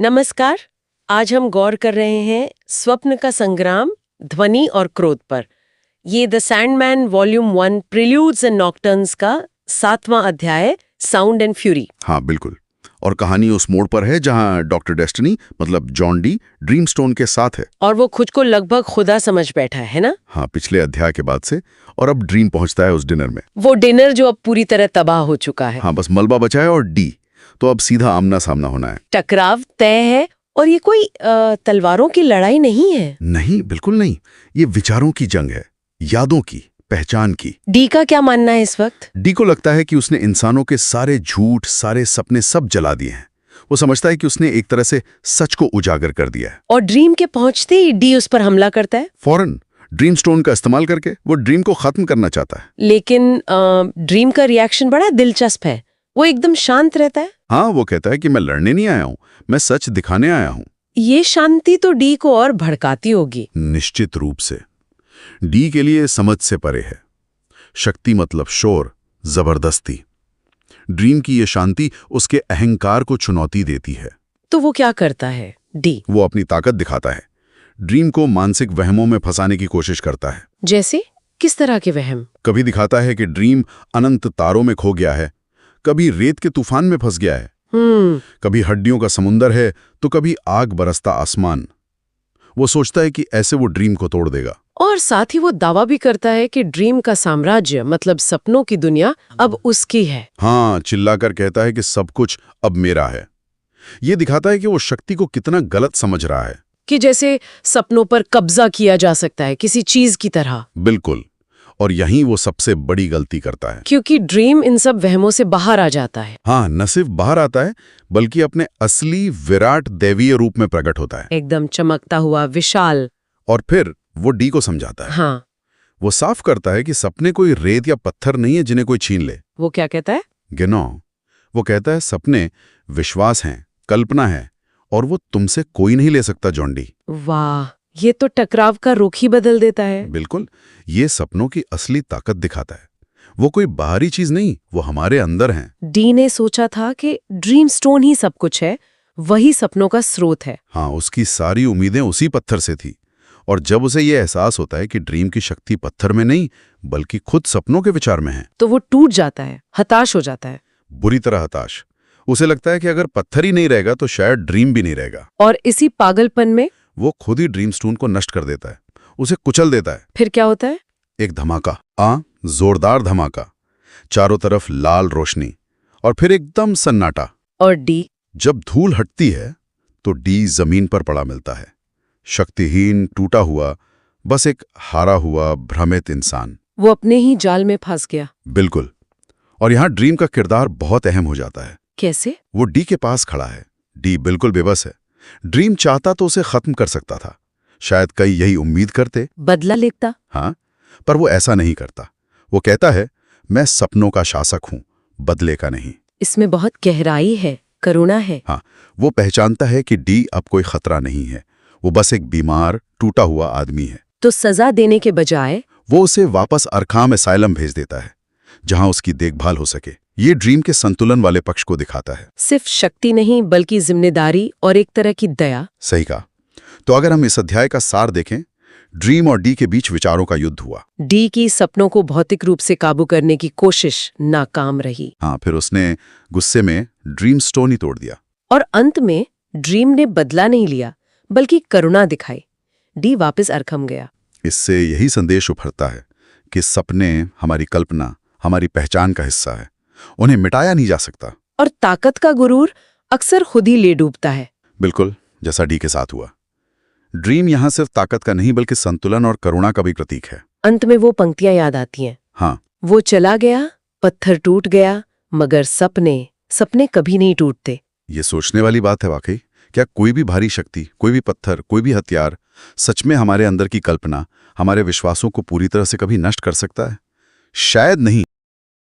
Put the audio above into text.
नमस्कार। आज हम गौर कर रहे हैं स्वप्न का संग्राम, ध्वनि और क्रोध पर। ये द सैंडमैन वॉल्यूम 1 प्रिल्यूड्स एंड नॉक्टर्न्स का 7वां अध्याय, साउंड एंड फ्यूरी। हाँ बिल्कुल। और कहानी उस मोड़ पर है जहाँ डॉक्टर डेस्टिनी मतलब जॉन डी ड्रीमस्टोन के साथ है। और वो खुद को लगभग खुदा समझ बैठा है ना? हाँ, पिछले अध्याय के बाद से। और अब ड्रीम पहुंचता है उस डिनर में। वो डिनर जो अब पूरी तरह तबाह हो चुका है। हाँ, बस मलबा बचा है और डी तो अब सीधा आमना सामना होना है। टकराव तय है और ये कोई तलवारों की लड़ाई नहीं है। नहीं, बिल्कुल नहीं। ये विचारों की जंग है, यादों की, पहचान की। डी का क्या मानना है इस वक्त? डी को लगता है कि उसने इंसानों के सारे झूठ, सारे सपने सब जला दिए हैं। वो समझता है कि उसने एक तरह से सच को उजागर कर दिया है। और ड्रीम के पहुंचते ही डी उस पर हमला करता है। फौरन ड्रीम स्टोन का इस्तेमाल करके वो ड्रीम को खत्म करना चाहता है। लेकिन ड्रीम का रिएक्शन बड़ा दिलचस्प है। वो एकदम शांत रहता है। हाँ, वो कहता है कि मैं लड़ने नहीं आया हूं, मैं सच दिखाने आया हूं। ये शांति तो डी को और भड़काती होगी। निश्चित रूप से। डी के लिए समझ से परे है। शक्ति मतलब शोर, जबरदस्ती। ड्रीम की ये शांति उसके अहंकार को चुनौती देती है। तो वो क्या करता है डी? वो अपनी ताकत दिखाता है। ड्रीम को मानसिक वहमों में फंसाने की कोशिश करता है। जैसे किस तरह के वहम? कभी दिखाता है कि ड्रीम अनंत तारों में खो गया है, कभी रेत के तूफान में फंस गया है, कभी हड्डियों का समुंदर है तो कभी आग बरसता आसमान। वो सोचता है कि ऐसे वो ड्रीम को तोड़ देगा। और साथ ही वो दावा भी करता है कि ड्रीम का साम्राज्य मतलब सपनों की दुनिया अब उसकी है। हाँ, चिल्लाकर कहता है कि सब कुछ अब मेरा है। ये दिखाता है कि वो शक्ति को कितना गलत समझ रहा है। कि जैसे सपनों पर कब्जा किया जा सकता है किसी चीज की तरह। बिल्कुल। और यहीं वो सबसे बड़ी गलती करता है। क्योंकि ड्रीम इन सब वहमों से बाहर आ जाता है। हाँ, न सिर्फ बाहर आता है बल्कि अपने असली विराट दैवीय रूप में प्रकट होता है। एकदम चमकता हुआ, विशाल। और फिर वो डी को समझाता है। हाँ। वो साफ करता है कि सपने कोई रेत या पत्थर नहीं है जिन्हें कोई छीन ले। वो क्या कहता है? गिनो। वो कहता है सपने विश्वास हैं, कल्पना है, और वो तुमसे कोई नहीं ले सकता जॉन डी। वाह, ये तो टकराव का रुख ही बदल देता है। बिल्कुल। ये सपनों की असली ताकत दिखाता है। वो कोई बाहरी चीज नहीं, वो हमारे अंदर हैं। डी ने सोचा था कि ड्रीम स्टोन ही सब कुछ है, वही सपनों का स्रोत है। हाँ, उसकी सारी उम्मीदें उसी पत्थर से थी। और जब उसे ये एहसास होता है कि ड्रीम की शक्ति पत्थर में नहीं बल्कि खुद सपनों के विचार में है, तो वो टूट जाता है, हताश हो जाता है। बुरी तरह हताश। उसे लगता है कि अगर पत्थर ही नहीं रहेगा तो शायद ड्रीम भी नहीं रहेगा। और इसी पागलपन में वो खुद ही ड्रीम स्टोन को नष्ट कर देता है, उसे कुचल देता है। फिर क्या होता है? एक धमाका, जोरदार धमाका, चारों तरफ लाल रोशनी, और फिर एकदम सन्नाटा। और डी? जब धूल हटती है तो डी जमीन पर पड़ा मिलता है, शक्तिहीन, टूटा हुआ, बस एक हारा हुआ भ्रमित इंसान। वो अपने ही जाल में फंस गया। बिल्कुल। और यहां ड्रीम का किरदार बहुत अहम हो जाता है। कैसे? वो डी के पास खड़ा है। डी बिल्कुल बेबस है। ड्रीम चाहता तो उसे खत्म कर सकता था, शायद कई यही उम्मीद करते, बदला लेता। हाँ, पर वो ऐसा नहीं करता। वो कहता है मैं सपनों का शासक हूं, बदले का नहीं। इसमें बहुत गहराई है, करुणा है। हाँ, वो पहचानता है कि डी अब कोई खतरा नहीं है, वो बस एक बीमार, टूटा हुआ आदमी है। तो सजा देने के बजाय वो उसे वापस अरखाम एसाइलम भेज देता है, जहां उसकी देखभाल हो सके। ये ड्रीम के संतुलन वाले पक्ष को दिखाता है। सिर्फ शक्ति नहीं बल्कि जिम्मेदारी और एक तरह की दया। सही कहा। तो अगर हम इस अध्याय का सार देखें, ड्रीम और डी के बीच विचारों का युद्ध हुआ। डी की सपनों को भौतिक रूप से काबू करने की कोशिश नाकाम रही। हाँ, फिर उसने गुस्से में ड्रीम स्टोन ही तोड़ दिया। और अंत में ड्रीम ने बदला नहीं लिया बल्कि करुणा दिखाई। डी वापस अरखम गया। इससे यही संदेश उभरता है कि सपने हमारी कल्पना, हमारी पहचान का हिस्सा है, उन्हें मिटाया नहीं जा सकता। और ताकत का गुरूर अक्सर खुद ही ले डूबता है। बिल्कुल, जैसा डी के साथ हुआ। ड्रीम यहां सिर्फ ताकत का नहीं बल्कि संतुलन और करुणा का भी प्रतीक है। अंत में वो पंक्तियां याद आती हैं। हाँ, वो चला गया, पत्थर टूट गया, मगर सपने कभी नहीं टूटते। ये सोचने वाली बात है वाकई। क्या कोई भी भारी शक्ति, कोई भी पत्थर, कोई भी हथियार सच में हमारे अंदर की कल्पना, हमारे विश्वासों को पूरी तरह से कभी नष्ट कर सकता है? शायद नहीं।